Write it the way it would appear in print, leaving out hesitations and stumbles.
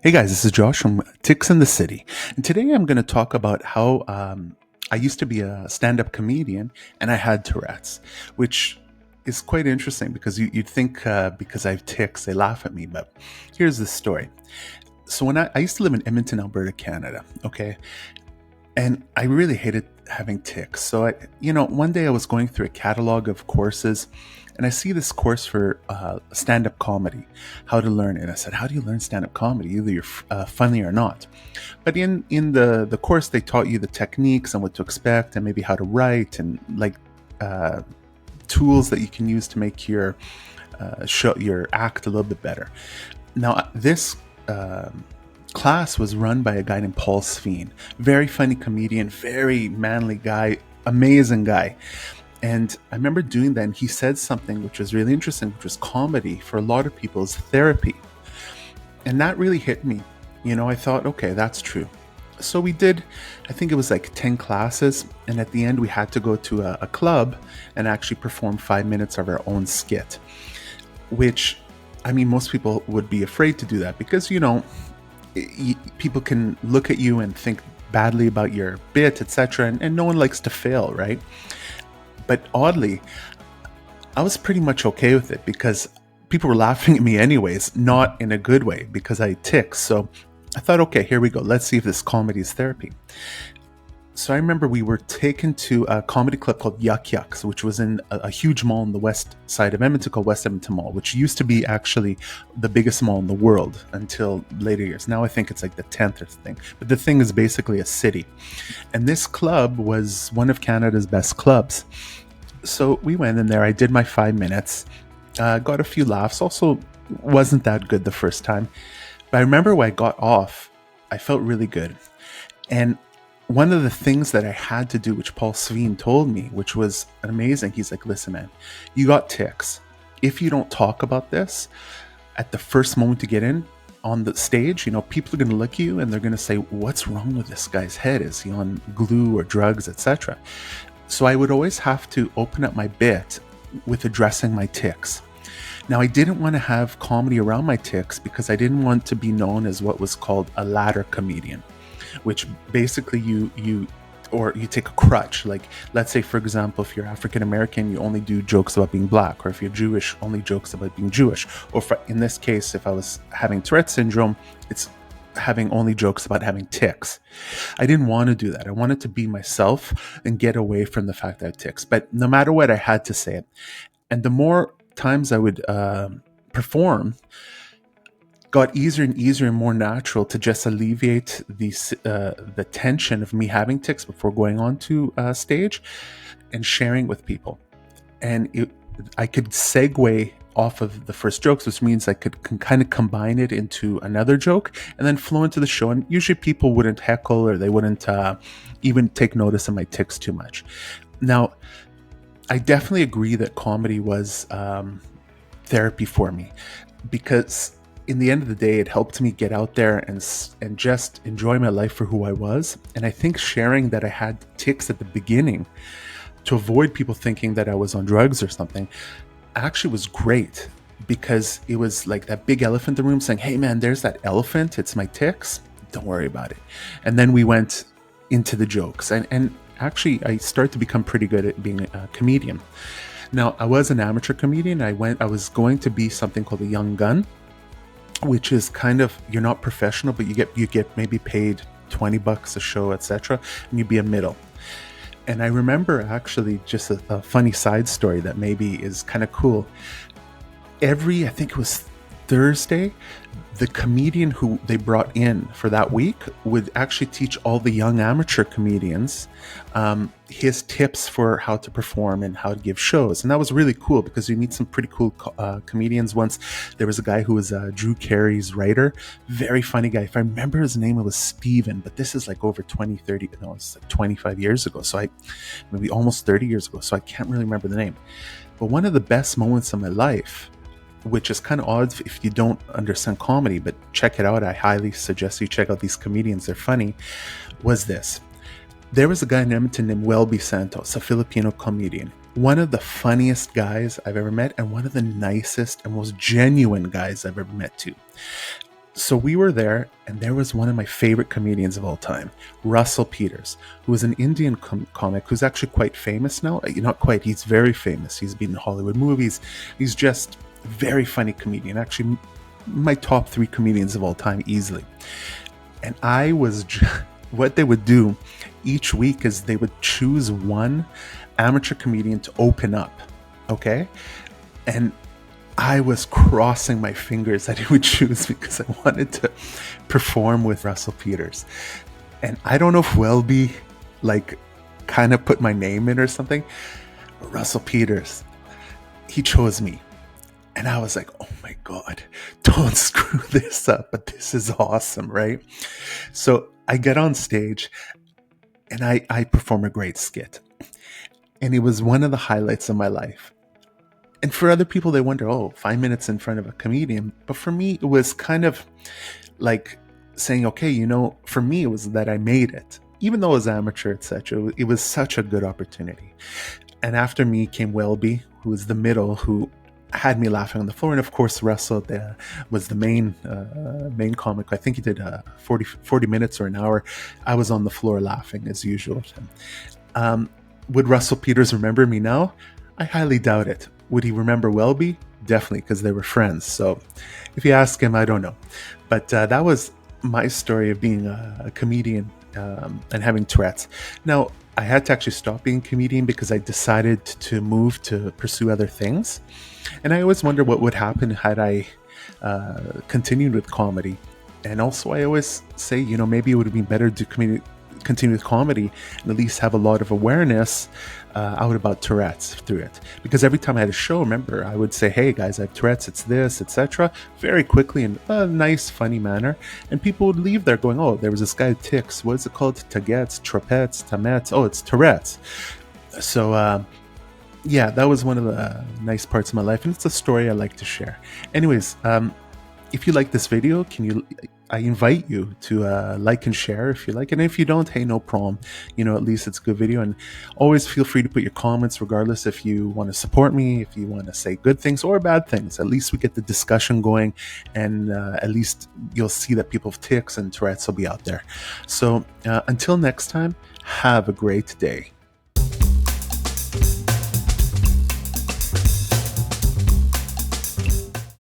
Hey guys, this is Josh from Ticks in the City. And today I'm going to talk about how I used to be a stand up comedian and I had Tourette's, which is quite interesting because you'd think because I have tics, they laugh at me. But here's the story. So when I used to live in Edmonton, Alberta, Canada, okay? And I really hated having tics. So one day I was going through a catalog of courses, and I see this course for stand-up comedy, how to learn it. And I said, "How do you learn stand-up comedy? Either you're funny or not." But in the course, they taught you the techniques and what to expect, and maybe how to write, and like uh, tools that you can use to make your act a little bit better. Now, this class was run by a guy named Paul Sveen. Very funny comedian, very manly guy, amazing guy. And I remember doing that, and he said something which was really interesting, which was comedy for a lot of people is therapy. And that really hit me. I thought, okay, that's true. So we did, I think it was like 10 classes. And at the end, we had to go to a club and actually perform 5 minutes of our own skit, which, I mean, most people would be afraid to do that because, people can look at you and think badly about your bit, etc. And no one likes to fail, right? But oddly, I was pretty much okay with it because people were laughing at me anyways, not in a good way because I had tics. So I thought, okay, here we go. Let's see if this comedy is therapy. So I remember we were taken to a comedy club called Yuck Yucks, which was in a huge mall on the west side of Edmonton called West Edmonton Mall, which used to be actually the biggest mall in the world until later years. Now I think it's like the 10th or thing. But the thing is basically a city. And this club was one of Canada's best clubs. So we went in there. I did my 5 minutes, got a few laughs. Also, wasn't that good the first time. But I remember when I got off, I felt really good. And one of the things that I had to do, which Paul Sveen told me, which was amazing, he's like, "Listen, man, you got tics. If you don't talk about this at the first moment to get in on the stage, people are going to look at you and they're going to say, 'What's wrong with this guy's head? Is he on glue or drugs, etc.'" So I would always have to open up my bit with addressing my tics. Now, I didn't want to have comedy around my tics because I didn't want to be known as what was called a ladder comedian, which basically you take a crutch. Like, let's say, for example, if you're African American, you only do jokes about being black, or if you're Jewish, only jokes about being Jewish. Or in this case, if I was having Tourette Syndrome, it's having only jokes about having tics. I didn't want to do that. I wanted to be myself and get away from the fact that I have tics. But no matter what, I had to say it. And the more times I would perform, got easier and easier and more natural to just alleviate the tension of me having tics before going on to stage and sharing with people. And I could segue off of the first jokes, which means I could kind of combine it into another joke and then flow into the show. And usually people wouldn't heckle or they wouldn't even take notice of my tics too much. Now, I definitely agree that comedy was therapy for me because in the end of the day, it helped me get out there and just enjoy my life for who I was. And I think sharing that I had tics at the beginning to avoid people thinking that I was on drugs or something actually was great because it was like that big elephant in the room saying, "Hey man, there's that elephant. It's my tics. Don't worry about it." And then we went into the jokes and actually I started to become pretty good at being a comedian. Now, I was an amateur comedian. I was going to be something called a young gun, which is kind of, you're not professional, but you get maybe paid $20 a show, etc., and you'd be a middle. And I remember actually just a funny side story that maybe is kind of cool. I think it was Thursday, the comedian who they brought in for that week would actually teach all the young amateur comedians his tips for how to perform and how to give shows. And that was really cool because you meet some pretty cool comedians. Once there was a guy who was Drew Carey's writer, very funny guy. If I remember his name, it was Steven, but this is like over 25 years ago. So maybe almost 30 years ago. So I can't really remember the name. But one of the best moments of my life, which is kind of odd if you don't understand comedy, but check it out. I highly suggest you check out these comedians. They're funny. Was this. There was a guy in Edmonton named Welby Santos, a Filipino comedian. One of the funniest guys I've ever met and one of the nicest and most genuine guys I've ever met too. So we were there, and there was one of my favorite comedians of all time, Russell Peters, who is an Indian comic who's actually quite famous now. Not quite, he's very famous. He's been in Hollywood movies. He's just a very funny comedian. Actually, my top three comedians of all time, easily. And what they would do each week is they would choose one amateur comedian to open up. Okay. And I was crossing my fingers that he would choose because I wanted to perform with Russell Peters. And I don't know if Welby like kind of put my name in or something. But Russell Peters, he chose me. And I was like, oh my God, don't screw this up, but this is awesome, right? So I get on stage and I perform a great skit. And it was one of the highlights of my life. And for other people, they wonder, oh, 5 minutes in front of a comedian. But for me, it was kind of like saying, okay, for me, it was that I made it. Even though I was amateur, etc., it was such a good opportunity. And after me came Welby, who was the middle, who had me laughing on the floor. And of course, Russell was the main comic. I think he did 40 minutes or an hour. I was on the floor laughing as usual. Would Russell Peters remember me now? I highly doubt it. Would he remember Welby? Definitely, because they were friends. So if you ask him, I don't know. But that was my story of being a comedian and having Tourette's. Now, I had to actually stop being a comedian because I decided to move to pursue other things. And I always wonder what would happen had I continued with comedy. And also, I always say, maybe it would have been better to continue with comedy and at least have a lot of awareness out about Tourette's through it. Because every time I had a show, remember, I would say, hey guys, I have Tourette's, it's this, etc. very quickly in a nice, funny manner. And people would leave there going, oh, there was this guy who ticks. What is it called? Tagettes, Tropettes, Tamettes. Oh, it's Tourette's. So, yeah, that was one of the nice parts of my life. And it's a story I like to share. Anyways, if you like this video, I invite you to like and share if you like it. And if you don't, hey, no problem. At least it's a good video. And always feel free to put your comments, regardless if you want to support me, if you want to say good things or bad things. At least we get the discussion going, and at least you'll see that people with tics and Tourette's will be out there. So until next time, have a great day.